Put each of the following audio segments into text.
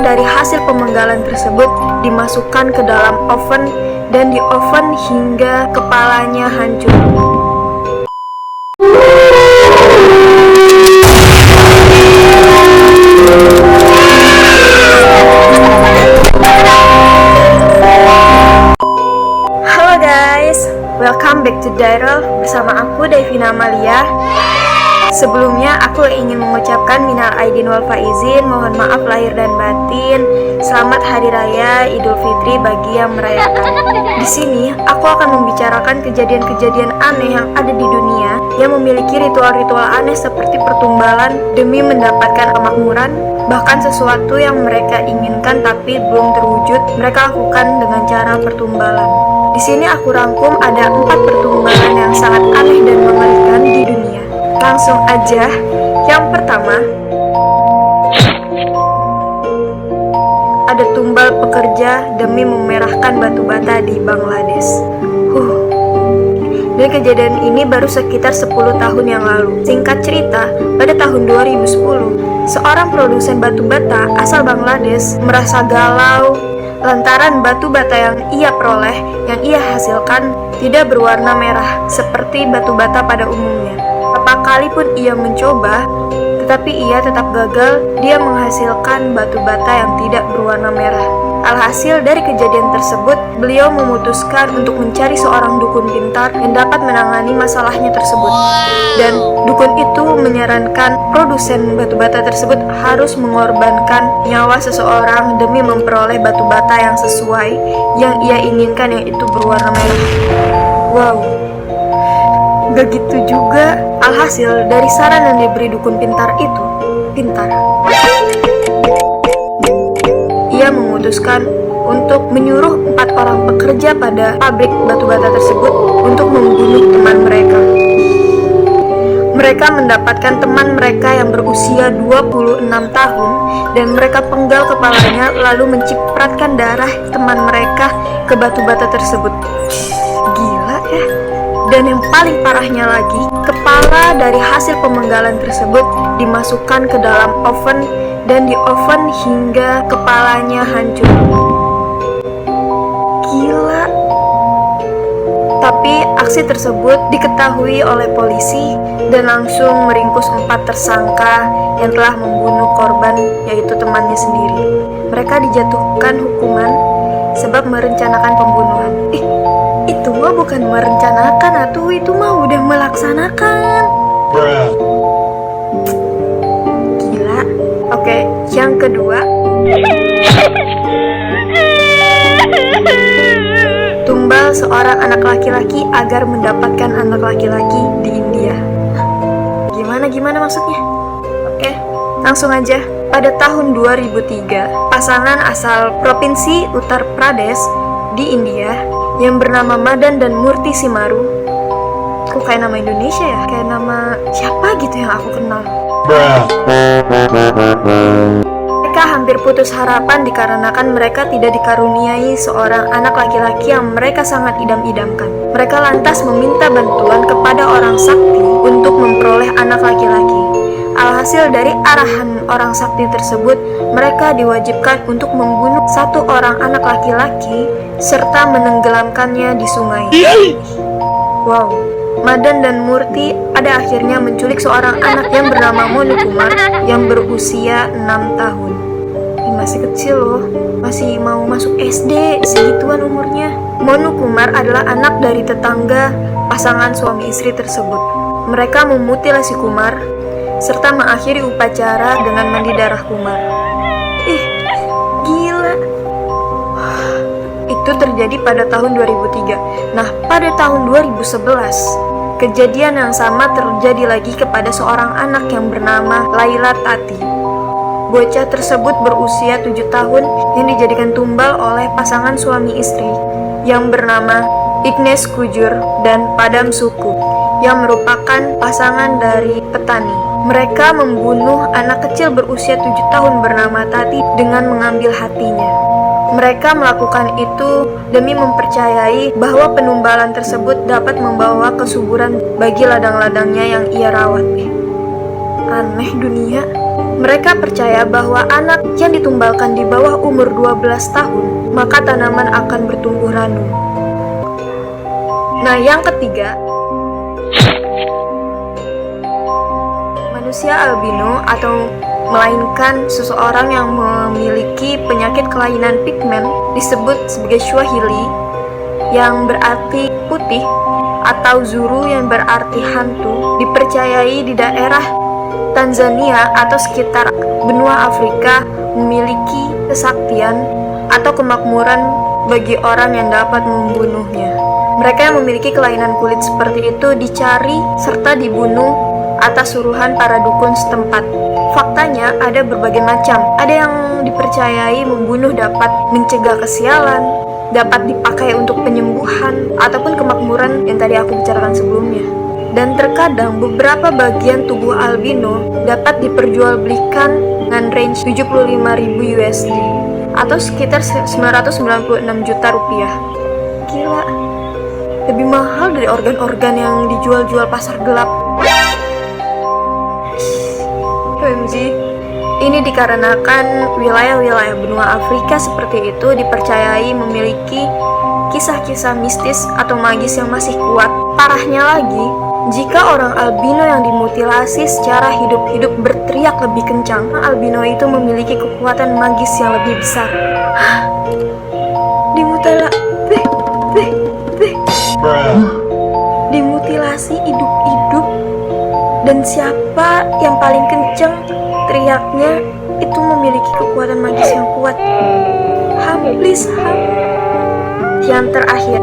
Kepala dari hasil pemenggalan tersebut dimasukkan ke dalam oven dan di oven hingga kepalanya hancur. Halo guys, welcome back to Daryl bersama aku Devina Amalia. Sebelumnya aku ingin mengucapkan minal aidin wal faizin, mohon maaf lahir dan batin. Selamat Hari Raya Idul Fitri bagi yang merayakan. Di sini aku akan membicarakan kejadian-kejadian aneh yang ada di dunia yang memiliki ritual-ritual aneh seperti pertumbalan demi mendapatkan kemakmuran, bahkan sesuatu yang mereka inginkan tapi belum terwujud, mereka lakukan dengan cara pertumbalan. Di sini aku rangkum ada 4 pertumbalan yang sangat aneh dan mengerikan di dunia. Langsung aja, yang pertama ada tumbal pekerja demi memerahkan batu bata di Bangladesh. Dan kejadian ini baru sekitar 10 tahun yang lalu. Singkat cerita, pada tahun 2010, seorang produsen batu bata asal Bangladesh merasa galau lantaran batu bata yang ia peroleh, yang ia hasilkan tidak berwarna merah seperti batu bata pada umumnya. Berapa kali pun ia mencoba, tetapi ia tetap gagal. Dia menghasilkan batu bata yang tidak berwarna merah. Alhasil dari kejadian tersebut, beliau memutuskan untuk mencari seorang dukun pintar yang dapat menangani masalahnya tersebut. Dan dukun itu menyarankan produsen batu bata tersebut harus mengorbankan nyawa seseorang demi memperoleh batu bata yang sesuai yang ia inginkan, yang itu berwarna merah. Wow, gak gitu juga. Alhasil dari saran yang diberi dukun pintar itu, ia memutuskan untuk menyuruh 4 orang pekerja pada pabrik batu bata tersebut untuk membunuh teman mereka. Mereka mendapatkan teman mereka yang berusia 26 tahun dan mereka penggal kepalanya lalu mencipratkan darah teman mereka ke batu bata tersebut. Gila ya. Dan yang paling parahnya lagi, kepala dari hasil pemenggalan tersebut dimasukkan ke dalam oven dan di oven hingga kepalanya hancur. Gila. Tapi aksi tersebut diketahui oleh polisi dan langsung meringkus 4 tersangka yang telah membunuh korban, yaitu temannya sendiri. Mereka dijatuhkan hukuman sebab merencanakan pembunuhan. Itu mah bukan merencanakan, atuh, itu mah udah melaksanakan. Gila. Oke, yang kedua, tumbal seorang anak laki-laki agar mendapatkan anak laki-laki di India. Gimana maksudnya? Oke, langsung aja. Pada tahun 2003, pasangan asal Provinsi Uttar Pradesh di India yang bernama Madan dan Murti Simaru. Kok kayak nama Indonesia ya? Kayak nama siapa gitu yang aku kenal. Mereka hampir putus harapan dikarenakan mereka tidak dikaruniai seorang anak laki-laki yang mereka sangat idam-idamkan. Mereka lantas meminta bantuan kepada orang sakti untuk memperoleh anak laki-laki. Alhasil dari arahan orang sakti tersebut, mereka diwajibkan untuk membunuh 1 orang anak laki-laki serta menenggelamkannya di sungai. Wow, Madan dan Murti pada akhirnya menculik seorang anak yang bernama Monu Kumar yang berusia 6 tahun. Masih kecil loh, masih mau masuk SD, segituan umurnya. Monu Kumar adalah anak dari tetangga pasangan suami istri tersebut. Mereka memutilasi Kumar serta mengakhiri upacara dengan mandi darah Kumar. Gila. Itu terjadi pada tahun 2003. Nah, pada tahun 2011, kejadian yang sama terjadi lagi kepada seorang anak yang bernama Laila Tati. Bocah tersebut berusia 7 tahun yang dijadikan tumbal oleh pasangan suami istri yang bernama Ignesh Kujur dan Padam Suku yang merupakan pasangan dari petani. Mereka membunuh anak kecil berusia 7 tahun bernama Tati dengan mengambil hatinya. Mereka melakukan itu demi mempercayai bahwa penumbalan tersebut dapat membawa kesuburan bagi ladang-ladangnya yang ia rawat. Aneh dunia. Mereka percaya bahwa anak yang ditumbalkan di bawah umur 12 tahun, maka tanaman akan bertumbuh ranum. Nah, yang ketiga, manusia albino atau melainkan seseorang yang memiliki penyakit kelainan pigmen disebut sebagai Swahili, yang berarti putih, atau Zulu yang berarti hantu, dipercayai di daerah Tanzania atau sekitar benua Afrika memiliki kesaktian atau kemakmuran bagi orang yang dapat membunuhnya. Mereka yang memiliki kelainan kulit seperti itu dicari serta dibunuh atas suruhan para dukun setempat. Faktanya ada berbagai macam. Ada yang dipercayai membunuh dapat mencegah kesialan, dapat dipakai untuk penyembuhan ataupun kemakmuran yang tadi aku bicarakan sebelumnya. Dan terkadang beberapa bagian tubuh albino dapat diperjualbelikan dengan range 75.000 USD atau sekitar 996 juta rupiah. Gila, lebih mahal dari organ-organ yang dijual-jual pasar gelap. OMG. Ini dikarenakan wilayah-wilayah benua Afrika seperti itu dipercayai memiliki kisah-kisah mistis atau magis yang masih kuat. Parahnya lagi, jika orang albino yang dimutilasi secara hidup-hidup berteriak lebih kencang, albino itu memiliki kekuatan magis yang lebih besar. Dimutilasi hidup-hidup, dan siapa yang paling kencang teriaknya itu memiliki kekuatan magis yang kuat. Please, Yang terakhir,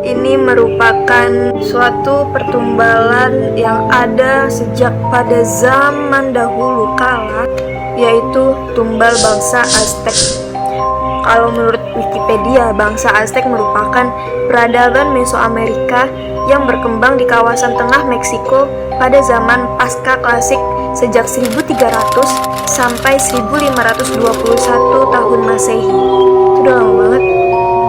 ini merupakan suatu pertumbalan yang ada sejak pada zaman dahulu kala, yaitu tumbal bangsa Aztec. Kalau menurut Wikipedia, bangsa Aztec merupakan peradaban Mesoamerika yang berkembang di kawasan tengah Meksiko pada zaman pasca klasik sejak 1300 sampai 1521 tahun Masehi. Itu udah lama banget.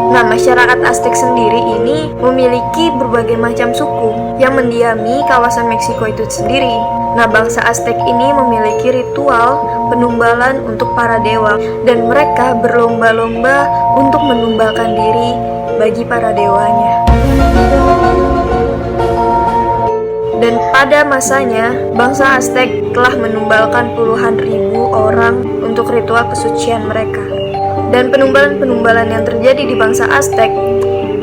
Nah, masyarakat Aztec sendiri ini memiliki berbagai macam suku yang mendiami kawasan Meksiko itu sendiri. Nah, bangsa Aztec ini memiliki ritual penumbalan untuk para dewa, dan mereka berlomba-lomba untuk menumbalkan diri bagi para dewanya. Dan pada masanya, bangsa Aztec telah menumbalkan puluhan ribu orang untuk ritual kesucian mereka. Dan penumbalan-penumbalan yang terjadi di bangsa Aztec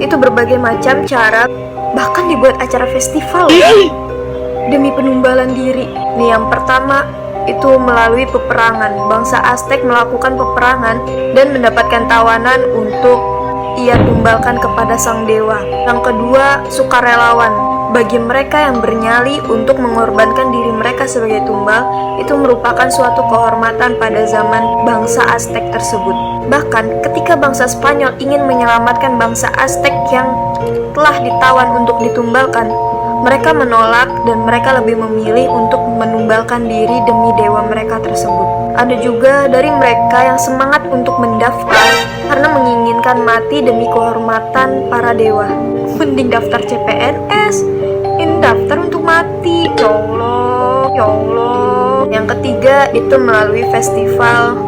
itu berbagai macam cara, bahkan dibuat acara festival demi penumbalan diri. Nih, yang pertama itu melalui peperangan. Bangsa Aztec melakukan peperangan dan mendapatkan tawanan untuk ia tumbalkan kepada sang dewa. Yang kedua, sukarelawan. Bagi mereka yang bernyali untuk mengorbankan diri mereka sebagai tumbal, itu merupakan suatu kehormatan pada zaman bangsa Aztec tersebut. Bahkan ketika bangsa Spanyol ingin menyelamatkan bangsa Aztec yang telah ditawan untuk ditumbalkan, mereka menolak dan mereka lebih memilih untuk menumbalkan diri demi dewa mereka tersebut. Ada juga dari mereka yang semangat untuk mendaftar karena menginginkan mati demi kehormatan para dewa. Mending daftar CPNS, ini daftar untuk mati. Ya Allah, ya Allah. Yang ketiga itu melalui festival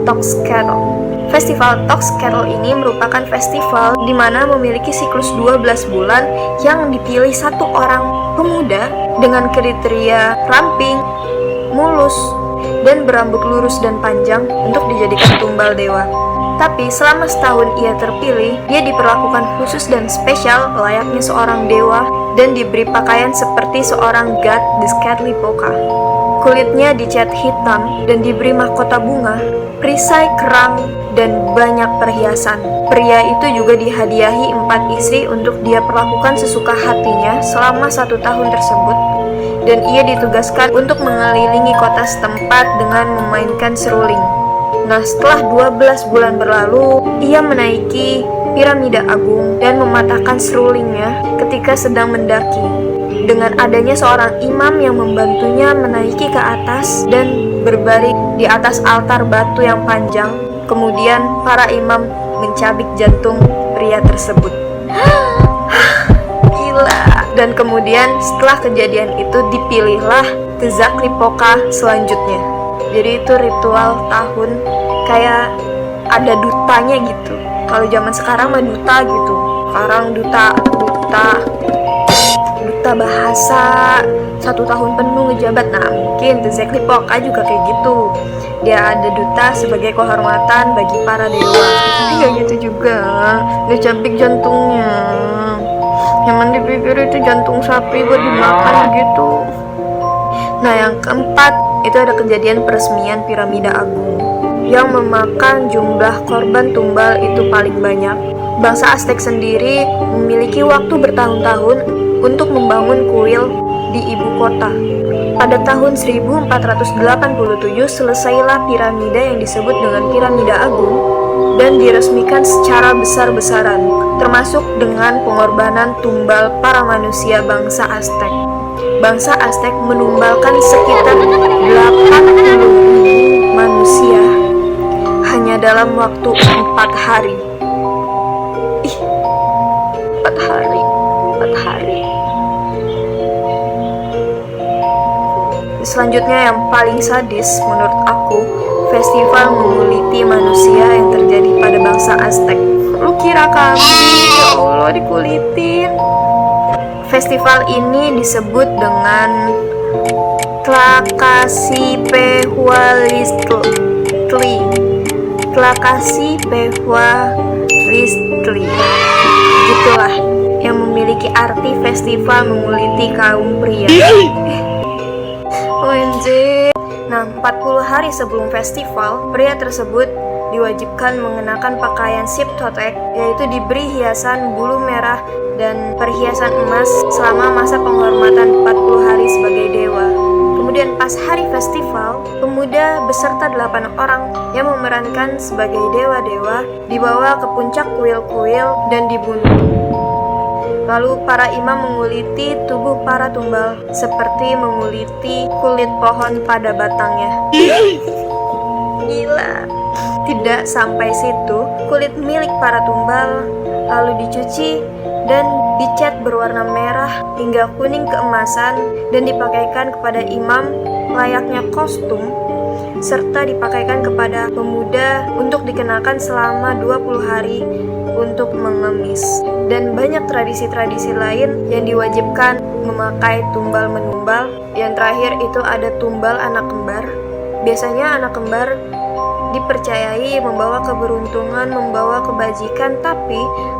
Toxcatl. Festival Toxcatl ini merupakan festival di mana memiliki siklus 12 bulan yang dipilih satu orang pemuda dengan kriteria ramping, mulus, dan berambut lurus dan panjang untuk dijadikan tumbal dewa. Tapi selama setahun ia terpilih, dia diperlakukan khusus dan spesial layaknya seorang dewa dan diberi pakaian seperti seorang god di Quetzalcoatl. Kulitnya dicat hitam dan diberi mahkota bunga, perisai kerang, dan banyak perhiasan. Pria itu juga dihadiahi 4 istri untuk dia perlakukan sesuka hatinya selama 1 tahun tersebut, dan ia ditugaskan untuk mengelilingi kota setempat dengan memainkan seruling. Nah, setelah 12 bulan berlalu, ia menaiki piramida agung dan mematahkan serulingnya ketika sedang mendaki. Dengan adanya seorang imam yang membantunya menaiki ke atas dan berbaring di atas altar batu yang panjang, kemudian para imam mencabik jantung pria tersebut. Gila. Dan kemudian setelah kejadian itu dipilihlah Tezcatlipoca selanjutnya. Jadi itu ritual tahun, kayak ada dutanya gitu. Kalau zaman sekarang mah duta gitu. Sekarang duta bahasa 1 tahun penuh ngejabat. Nah mungkin Tezcatlipoca juga kayak gitu. Dia ada duta sebagai kehormatan bagi para dewa. Kayak gitu juga. Dia cabik jantungnya. Yang dipikir itu jantung sapi buat dimakan gitu. Nah yang keempat itu ada kejadian peresmian piramida agung yang memakan jumlah korban tumbal itu paling banyak. Bangsa Aztec sendiri memiliki waktu bertahun-tahun untuk membangun kuil di ibu kota. Pada tahun 1487 selesailah piramida yang disebut dengan piramida agung dan diresmikan secara besar-besaran, termasuk dengan pengorbanan tumbal para manusia bangsa Aztec. Bangsa Aztec menumbalkan sekitar 80.000 manusia hanya dalam waktu 4 hari. 4 hari. Selanjutnya yang paling sadis menurut aku, festival menguliti manusia yang terjadi pada bangsa Aztec. Lu kira kami, ya Allah, dikulitin. Festival ini disebut dengan Tlacasipehualistli. Gitulah, yang memiliki arti festival menguliti kaum pria. OMG. Nah, 40 hari sebelum festival, pria tersebut diwajibkan mengenakan pakaian siptotec, yaitu diberi hiasan bulu merah dan perhiasan emas selama masa penghormatan 40 hari sebagai dewa. Kemudian pas hari festival, pemuda beserta 8 orang yang memerankan sebagai dewa-dewa dibawa ke puncak kuil-kuil dan dibunuh. Lalu para imam menguliti tubuh para tumbal seperti menguliti kulit pohon pada batangnya. Gila. Tidak sampai situ, kulit milik para tumbal lalu dicuci dan dicat berwarna merah hingga kuning keemasan dan dipakaikan kepada imam layaknya kostum, serta dipakaikan kepada pemuda untuk dikenakan selama 20 hari untuk mengemis. Dan banyak tradisi-tradisi lain yang diwajibkan memakai tumbal menumbal. Yang terakhir itu ada tumbal anak kembar. Biasanya anak kembar dipercayai membawa keberuntungan, membawa kebajikan, tapi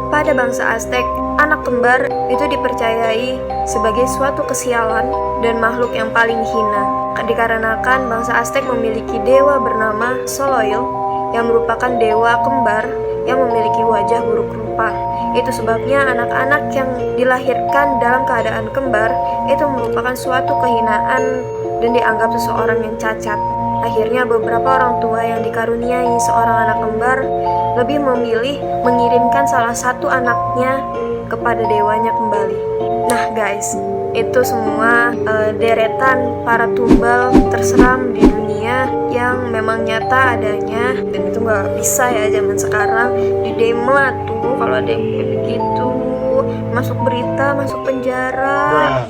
pada bangsa Aztec, anak kembar itu dipercayai sebagai suatu kesialan dan makhluk yang paling hina. Dikarenakan bangsa Aztec memiliki dewa bernama Soloil yang merupakan dewa kembar yang memiliki wajah buruk rupa. Itu sebabnya anak-anak yang dilahirkan dalam keadaan kembar itu merupakan suatu kehinaan dan dianggap seseorang yang cacat. Akhirnya beberapa orang tua yang dikaruniai seorang anak kembar lebih memilih mengirimkan salah satu anaknya kepada dewanya kembali. Nah guys, itu semua deretan para tumbal terseram di dunia yang memang nyata adanya, dan itu nggak bisa ya zaman sekarang di demo tuh kalau ada yang kayak begitu, masuk berita, masuk penjara.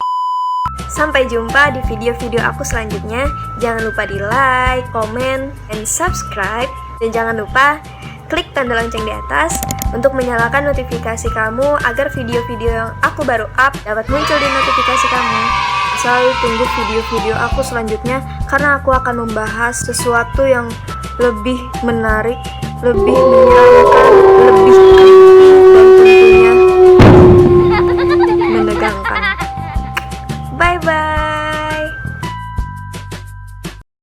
Sampai jumpa di video-video aku selanjutnya. Jangan lupa di like, comment, and subscribe. Dan jangan lupa klik tanda lonceng di atas untuk menyalakan notifikasi kamu agar video-video yang aku baru up dapat muncul di notifikasi kamu. Selalu tunggu video-video aku selanjutnya karena aku akan membahas sesuatu yang lebih menarik, lebih menyenangkan, lebih dan tentunya menegangkan. Bye-bye.